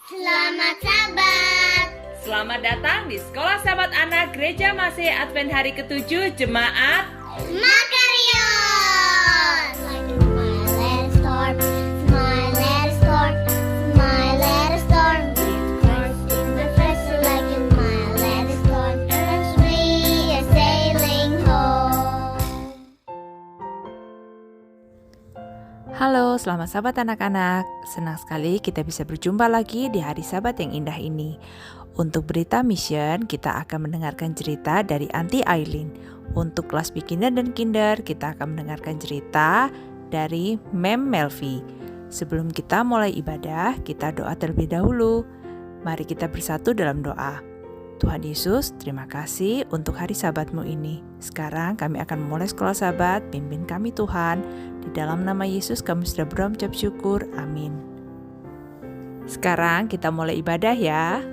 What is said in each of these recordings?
Selamat Sabat. Selamat datang di Sekolah Sahabat Anak Gereja Masih Advent hari ke-7 Jemaat Makarios. Like a smile, let it storm. Smile, let it storm. Smile, let it storm. Give Christ in the fresh, like a smile, let it storm. As we are sailing home. Halo, selamat Sabat anak-anak. Senang sekali kita bisa berjumpa lagi di hari Sabat yang indah ini. Untuk berita mission, kita akan mendengarkan cerita dari Aunty Aileen. Untuk kelas beginner dan kinder, kita akan mendengarkan cerita dari Mem Melvi. Sebelum kita mulai ibadah, kita doa terlebih dahulu. Mari kita bersatu dalam doa. Tuhan Yesus, terima kasih untuk hari Sabat-Mu ini. Sekarang kami akan memulai sekolah Sabat, pimpin kami Tuhan. Di dalam nama Yesus kami sudah berdoa mengucap syukur, amin. Sekarang kita mulai ibadah ya.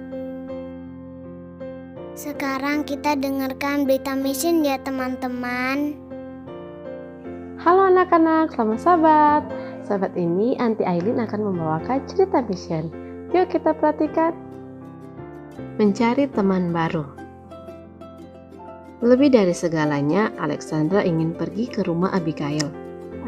Sekarang kita dengarkan berita mission ya teman-teman. Halo anak-anak, selamat Sabat. Sabat ini Aunty Aileen akan membawakan cerita mission. Yuk kita perhatikan. Mencari teman baru. Lebih dari segalanya, Alexandra ingin pergi ke rumah Abigail.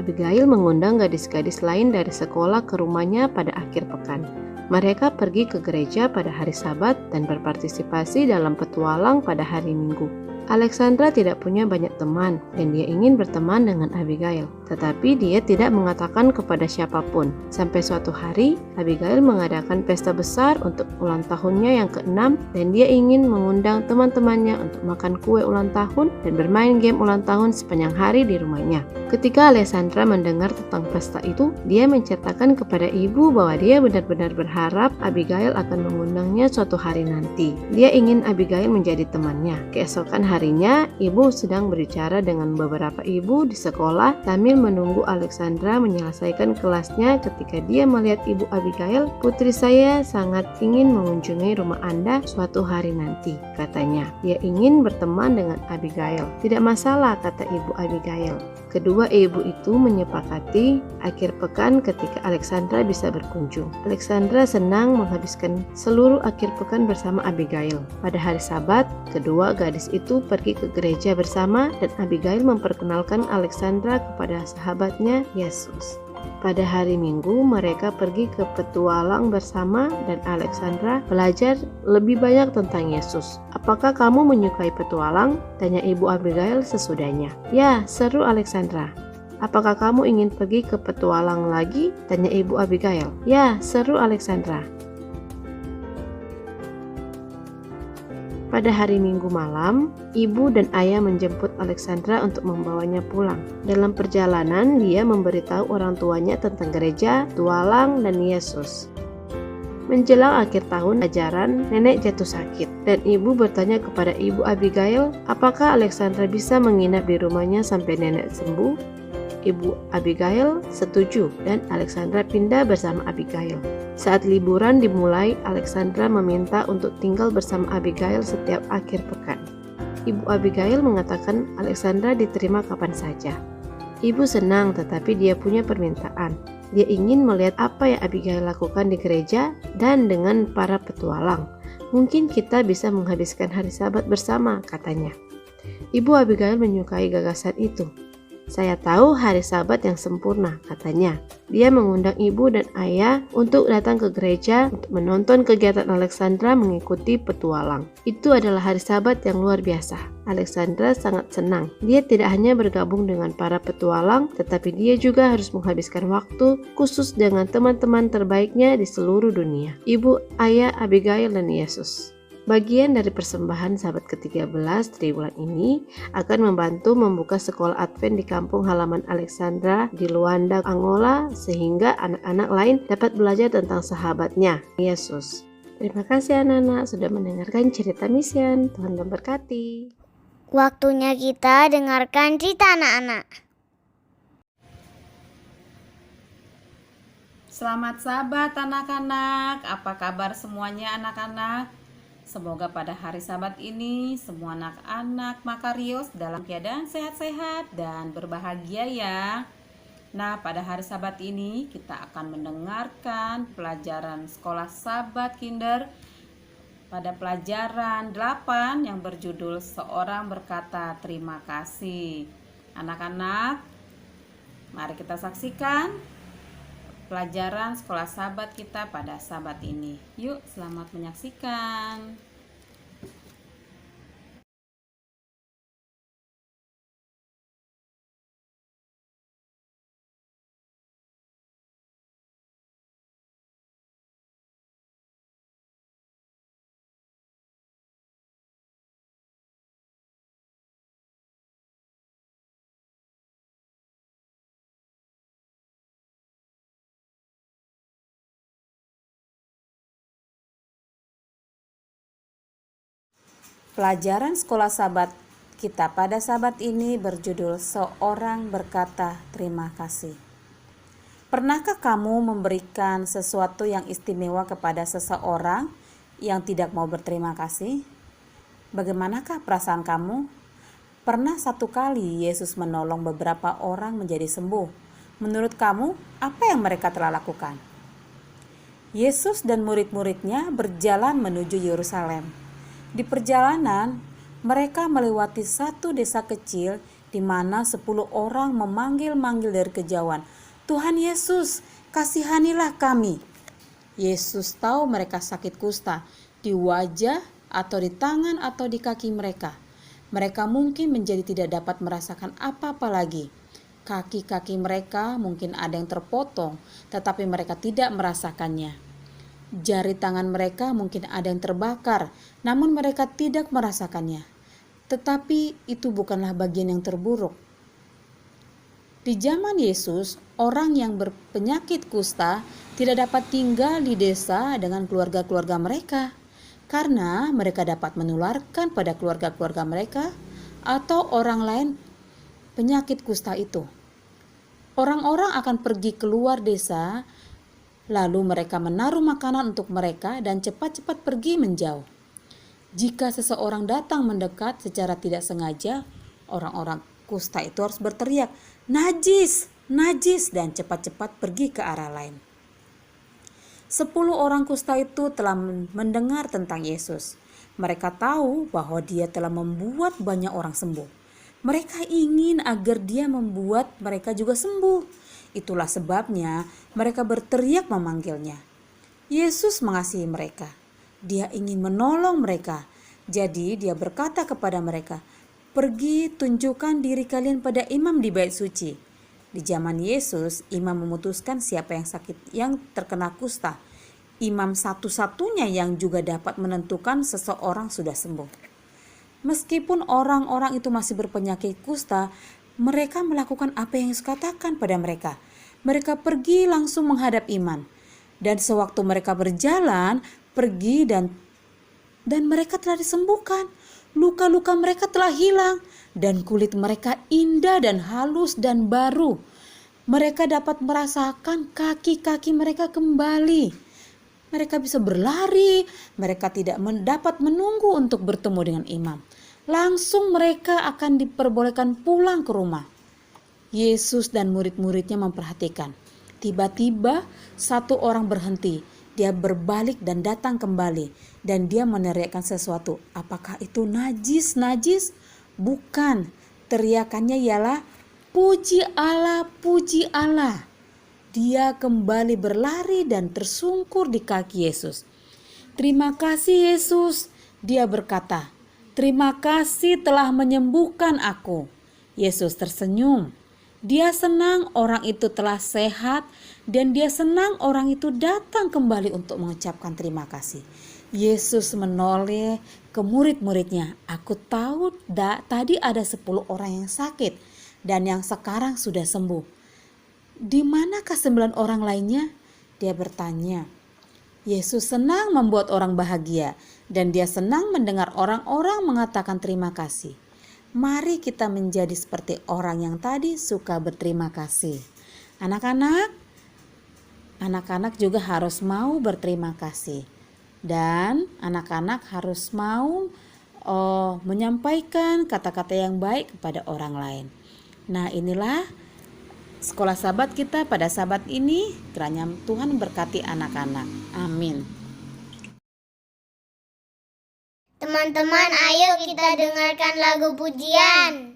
Abigail mengundang gadis-gadis lain dari sekolah ke rumahnya pada akhir pekan. Mereka pergi ke gereja pada hari Sabat dan berpartisipasi dalam petualang pada hari Minggu. Alexandra tidak punya banyak teman dan dia ingin berteman dengan Abigail. Tetapi dia tidak mengatakan kepada siapapun. Sampai suatu hari, Abigail mengadakan pesta besar untuk ulang tahunnya yang ke-6 dan dia ingin mengundang teman-temannya untuk makan kue ulang tahun dan bermain game ulang tahun sepanjang hari di rumahnya. Ketika Alexandra mendengar tentang pesta itu, dia menceritakan kepada ibu bahwa dia benar-benar berharap Abigail akan mengundangnya suatu hari nanti. Dia ingin Abigail menjadi temannya. Keesokan harinya, ibu sedang berbicara dengan beberapa ibu di sekolah sambil menunggu Alexandra menyelesaikan kelasnya ketika dia melihat ibu Abigail. "Putri saya sangat ingin mengunjungi rumah Anda suatu hari nanti," katanya. Dia ingin berteman dengan Abigail. "Tidak masalah," kata ibu Abigail. Kedua ibu itu menyepakati akhir pekan ketika Alexandra bisa berkunjung. Alexandra senang menghabiskan seluruh akhir pekan bersama Abigail. Pada hari Sabat, kedua gadis itu pergi ke gereja bersama dan Abigail memperkenalkan Alexandra kepada sahabatnya Yesus. Pada hari Minggu, mereka pergi ke petualang bersama dan Alexandra belajar lebih banyak tentang Yesus. "Apakah kamu menyukai petualang?" tanya ibu Abigail sesudahnya. "Ya, seru Alexandra." "Apakah kamu ingin pergi ke petualang lagi?" tanya ibu Abigail. "Ya, seru Alexandra." Pada hari Minggu malam, ibu dan ayah menjemput Alexandra untuk membawanya pulang. Dalam perjalanan, dia memberitahu orang tuanya tentang gereja, tualang, dan Yesus. Menjelang akhir tahun ajaran, nenek jatuh sakit, dan ibu bertanya kepada ibu Abigail, apakah Alexandra bisa menginap di rumahnya sampai nenek sembuh? Ibu Abigail setuju dan Alexandra pindah bersama Abigail. Saat liburan dimulai, Alexandra meminta untuk tinggal bersama Abigail setiap akhir pekan. Ibu Abigail mengatakan Alexandra diterima kapan saja. Ibu senang tetapi dia punya permintaan. Dia ingin melihat apa yang Abigail lakukan di gereja dan dengan para petualang. "Mungkin kita bisa menghabiskan hari Sabat bersama," katanya. Ibu Abigail menyukai gagasan itu. "Saya tahu hari Sabat yang sempurna," katanya. Dia mengundang ibu dan ayah untuk datang ke gereja untuk menonton kegiatan Alexandra mengikuti petualang. Itu adalah hari Sabat yang luar biasa. Alexandra sangat senang. Dia tidak hanya bergabung dengan para petualang, tetapi dia juga harus menghabiskan waktu khusus dengan teman-teman terbaiknya di seluruh dunia. Ibu, ayah, Abigail, dan Yesus. Bagian dari persembahan Sabat ke-13 triwulan ini akan membantu membuka sekolah Advent di kampung halaman Alexandra di Luanda, Angola, sehingga anak-anak lain dapat belajar tentang sahabatnya, Yesus. Terima kasih anak-anak sudah mendengarkan cerita mission. Tuhan memberkati. Waktunya kita dengarkan cerita anak-anak. Selamat Sabat anak-anak. Apa kabar semuanya anak-anak? Semoga pada hari Sabat ini semua anak-anak Makarios dalam keadaan sehat-sehat dan berbahagia ya. Nah, pada hari Sabat ini kita akan mendengarkan pelajaran sekolah Sabat Kinder pada pelajaran 8 yang berjudul Seorang Berkata Terima Kasih. Anak-anak, mari kita saksikan pelajaran sekolah Sabat kita pada Sabat ini. Yuk, selamat menyaksikan. Pelajaran sekolah Sabat kita pada Sabat ini berjudul Seorang Berkata Terima Kasih. Pernahkah kamu memberikan sesuatu yang istimewa kepada seseorang yang tidak mau berterima kasih? Bagaimanakah perasaan kamu? Pernah satu kali Yesus menolong beberapa orang menjadi sembuh. Menurut kamu, apa yang mereka telah lakukan? Yesus dan murid-muridnya berjalan menuju Yerusalem. Di perjalanan, mereka melewati satu desa kecil di mana 10 orang memanggil-manggil dari kejauhan, "Tuhan Yesus, kasihanilah kami." Yesus tahu mereka sakit kusta di wajah atau di tangan atau di kaki mereka. Mereka mungkin menjadi tidak dapat merasakan apa-apa lagi. Kaki-kaki mereka mungkin ada yang terpotong, tetapi mereka tidak merasakannya. Jari tangan mereka mungkin ada yang terbakar, namun mereka tidak merasakannya. Tetapi itu bukanlah bagian yang terburuk. Di zaman Yesus, orang yang berpenyakit kusta tidak dapat tinggal di desa dengan keluarga-keluarga mereka, karena mereka dapat menularkan pada keluarga-keluarga mereka atau orang lain penyakit kusta itu. Orang-orang akan pergi keluar desa, lalu mereka menaruh makanan untuk mereka dan cepat-cepat pergi menjauh. Jika seseorang datang mendekat secara tidak sengaja, orang-orang kusta itu harus berteriak, "Najis, najis," dan cepat-cepat pergi ke arah lain. 10 orang kusta itu telah mendengar tentang Yesus. Mereka tahu bahwa dia telah membuat banyak orang sembuh. Mereka ingin agar dia membuat mereka juga sembuh. Itulah sebabnya mereka berteriak memanggilnya. Yesus mengasihi mereka. Dia ingin menolong mereka. Jadi dia berkata kepada mereka, "Pergi tunjukkan diri kalian pada imam di bait suci." Di zaman Yesus, imam memutuskan siapa yang terkena kusta. Imam satu-satunya yang juga dapat menentukan seseorang sudah sembuh. Meskipun orang-orang itu masih berpenyakit kusta, mereka melakukan apa yang Yesus katakan pada mereka. Mereka pergi langsung menghadap imam. Dan sewaktu mereka berjalan, pergi dan mereka telah disembuhkan. Luka-luka mereka telah hilang dan kulit mereka indah dan halus dan baru. Mereka dapat merasakan kaki-kaki mereka kembali. Mereka bisa berlari, mereka tidak dapat menunggu untuk bertemu dengan imam. Langsung mereka akan diperbolehkan pulang ke rumah. Yesus dan murid-muridnya memperhatikan. Tiba-tiba satu orang berhenti. Dia berbalik dan datang kembali. Dan dia meneriakkan sesuatu. Apakah itu najis? Najis? Bukan. Teriakannya ialah, "Puji Allah, puji Allah." Dia kembali berlari dan tersungkur di kaki Yesus. "Terima kasih Yesus," dia berkata. "Terima kasih telah menyembuhkan aku." Yesus tersenyum. Dia senang orang itu telah sehat dan dia senang orang itu datang kembali untuk mengucapkan terima kasih. Yesus menoleh ke murid-muridnya. "Aku tahu tadi ada 10 orang yang sakit dan yang sekarang sudah sembuh. Di manakah 9 orang lainnya?" Dia bertanya. Yesus senang membuat orang bahagia dan dia senang mendengar orang-orang mengatakan terima kasih. Mari kita menjadi seperti orang yang tadi suka berterima kasih. Anak-anak juga harus mau berterima kasih. Dan anak-anak harus mau menyampaikan kata-kata yang baik kepada orang lain. Nah, inilah sekolah sahabat kita pada sahabat ini. Kiranya Tuhan memberkati anak-anak. Amin. Teman-teman, ayo kita dengarkan lagu pujian.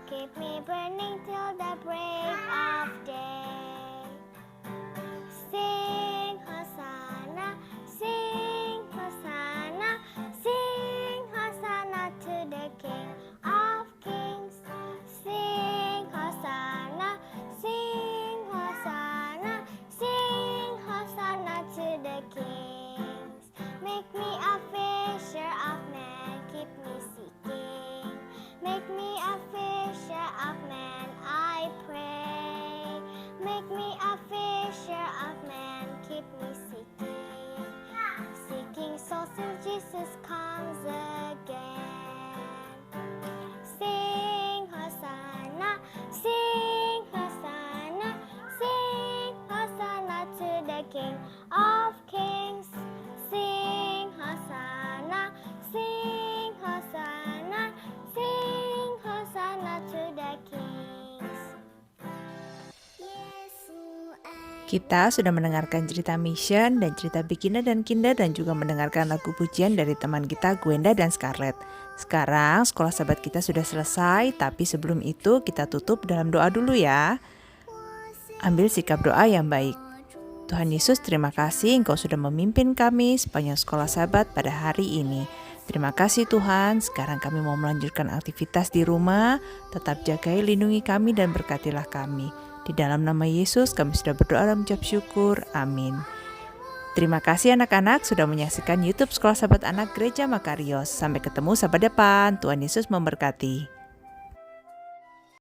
Keep me burning till the break of day. Sing Hosanna, sing Hosanna, sing Hosanna to the King of Kings. Sing Hosanna, sing Hosanna, sing Hosanna to the Kings. Make me a fisher of men, keep me seeking. Make me a fisher of men, I pray. Make me a fisher of men, keep me seeking. Seeking souls till Jesus comes again. Sing Hosanna, sing Hosanna, sing Hosanna to the King of Kings. Sing Hosanna, sing Hosanna, sing Hosanna to the Kings. Kita sudah mendengarkan cerita mission dan cerita beginner dan kinder dan juga mendengarkan lagu pujian dari teman kita Gwenda dan Scarlett. Sekarang sekolah sahabat kita sudah selesai, tapi sebelum itu kita tutup dalam doa dulu ya. Ambil sikap doa yang baik. Tuhan Yesus, terima kasih Engkau sudah memimpin kami sepanjang sekolah sahabat pada hari ini. Terima kasih Tuhan, sekarang kami mau melanjutkan aktivitas di rumah. Tetap jagai, lindungi kami dan berkatilah kami. Di dalam nama Yesus kami sudah berdoa dan mengucap syukur. Amin. Terima kasih anak-anak sudah menyaksikan YouTube Sekolah Sahabat Anak Gereja Makarios. Sampai ketemu sahabat depan. Tuhan Yesus memberkati.